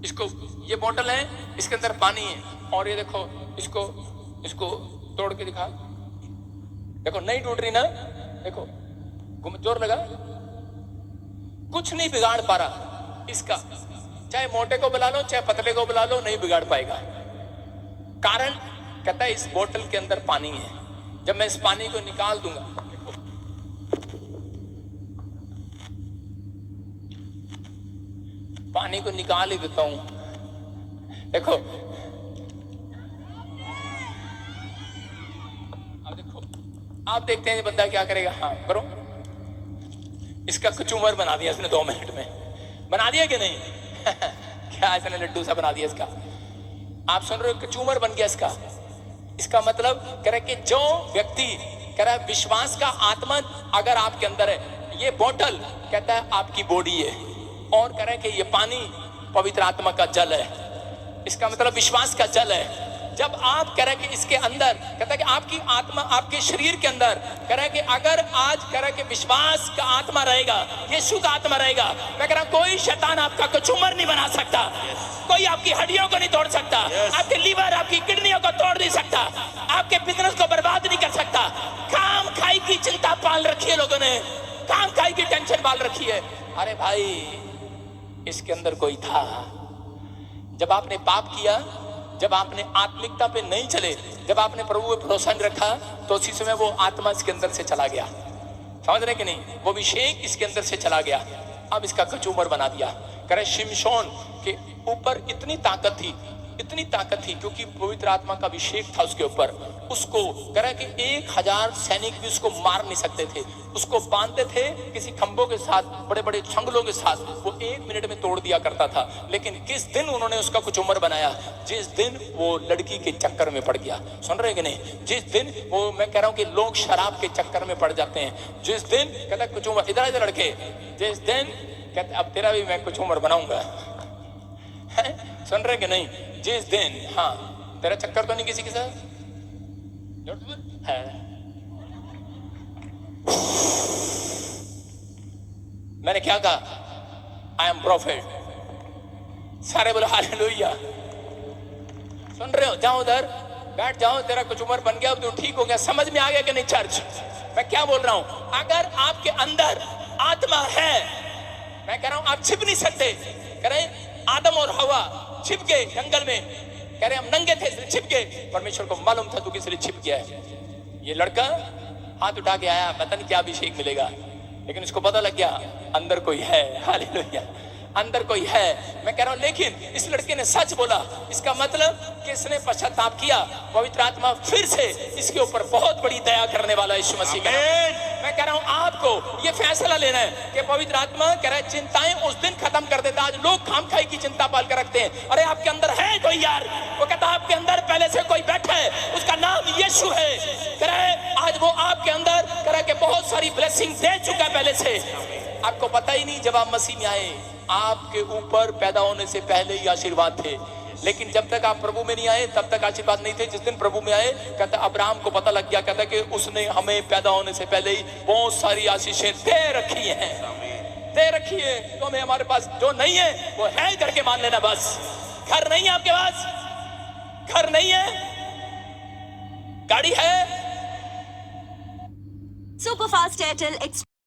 इसको, ये बोतल है, इसके अंदर पानी है, और ये देखो इसको इसको तोड़ के दिखा, देखो नहीं टूट रही ना, देखो जोर लगा, कुछ नहीं बिगाड़ पा रहा इसका, चाहे मोटे को बुला लो चाहे पतले को बुला लो, नहीं बिगाड़ पाएगा। कारण कहता है इस बोतल के अंदर पानी है, जब मैं इस पानी को निकाल दूंगा, पानी को निकाल ही देता हूं, देखो अब देखो, आप देखते हैं ये बंदा क्या करेगा। हाँ करो, इसका कचूमर बना दिया इसने 2 मिनट में, बना दिया कि नहीं? क्या इसने लड्डू सा बना दिया इसका, आप सुन रहे हो, कचूमर बन गया इसका। इसका मतलब कह रहे कि जो व्यक्ति कह रहा है विश्वास का आत्मा अगर आपके अंदर है, ये बोतल कहता है आपकी बॉडी है, और कह रहे हैं कि ये पानी पवित्र आत्मा का जल है, इसका मतलब विश्वास का जल है। जब आप कह रहे हैं कि इसके अंदर कहता है कि आपकी आत्मा, आपके शरीर के अंदर कह रहे हैं कि अगर आज कह रहे हैं कि विश्वास का आत्मा रहेगा, यीशु का आत्मा रहेगा, मैं कह रहा हूं कोई शैतान आपका कचूमर नहीं बना सकता, कोई आपकी हड्डियों को नहीं तोड़ सकता, आपके लीवर आपकी किडनियों को तोड़ नहीं सकता, आपके बिजनेस को बर्बाद नहीं कर सकता। काम खाई की चिंता पाल रखी है लोगों ने, काम खाई की टेंशन पाल रखी है। अरे भाई इसके अंदर कोई था, जब आपने पाप किया, जब आपने आत्मिकता पे नहीं चले, जब आपने प्रभु पे भरोसा नहीं रखा, तो उसी समय वो आत्मा इसके अंदर से चला गया, समझ रहे कि नहीं? वो अभिषेक इसके अंदर से चला गया, अब इसका कचूमर बना दिया। करे शिमशोन के ऊपर इतनी ताकत थी, इतनी ताकत थी, क्योंकि पवित्र आत्मा का अभिषेक था उसके ऊपर, उसको करे कि 1000 सैनिक भी उसको मार नहीं सकते थे, उसको बांधते थे किसी खंभों के साथ, बड़े बड़े छंगलों के साथ, वो 1 मिनट में तोड़ दिया करता था। लेकिन किस दिन उन्होंने उसका कचूमर बनाया? जिस दिन वो लड़की के चक्कर में पड़ गया। सुन रहे कि नहीं? जिस दिन वो, मैं कह रहा हूं कि लोग शराब के चक्कर में पड़ जाते हैं, जिस दिन कहता कचूमर, इधर इधर लड़के, जिस दिन कहते अब तेरा भी मैं कचूमर बनाऊंगा, सुन रहे कि नहीं? जिस दिन, हाँ तेरा चक्कर तो नहीं किसी के साथ है? मैंने क्या कहा? I am profit. सारे बोलो हालेलुया। सुन रहे हो? जाओ उधर बैठ जाओ, तेरा कचूमर बन गया, अब तू ठीक हो गया। समझ में आ गया कि नहीं चर्च? मैं क्या बोल रहा हूं? अगर आपके अंदर आत्मा है, मैं कह रहा हूं आप छिप नहीं सकते। कह रहे आदम और हवा छिप गए जंगल में, कह रहे हम नंगे थे इसलिए छिप गए। परमेश्वर को मालूम था तू किस लिए छिप गया है। ये लड़का हाथ उठा के आया, पता नहीं क्या अभिषेक मिलेगा, लेकिन उसको पता लग गया अंदर कोई है। हालेलुया, अंदर कोई है। मैं कह रहा हूं लेकिन इस लड़के ने सच बोला, इसका मतलब कि इसने पश्चाताप किया। पवित्र आत्मा फिर से इसके ऊपर बहुत बड़ी दया करने वाला यीशु मसीह का। मैं कह रहा हूं आपको ये फैसला लेना है कि पवित्र आत्मा कह रहा है चिंताएं उस दिन खत्म कर देता। आज लोग खाम खाई की चिंता पाल कर रखते हैं। अरे आपके अंदर है कोई यार, वो कहता आपके अंदर पहले से कोई बैठा है, उसका नाम यीशु है। कह रहा है आज वो आपके अंदर कह रहा है कि बहुत सारी ब्लेसिंग दे चुका है पहले से। आपको पता ही नहीं, जब आप मसीह में आए आपके ऊपर पैदा होने से पहले ही आशीर्वाद थे, लेकिन जब तक आप प्रभु में नहीं आए तब तक आशीर्वाद नहीं थे। जिस दिन प्रभु में आए, कहता अब्राहम को पता लग गया, कहता कि उसने हमें पैदा होने से पहले ही बहुत सारी आशीषें दे रखी हैं, दे रखी है। तो हमें हमारे पास जो नहीं है वो है करके मान लेना बस। घर नहीं है आपके पास, घर नहीं है, गाड़ी है, सुपर फास्ट एयरटेल एक्स्ट्रा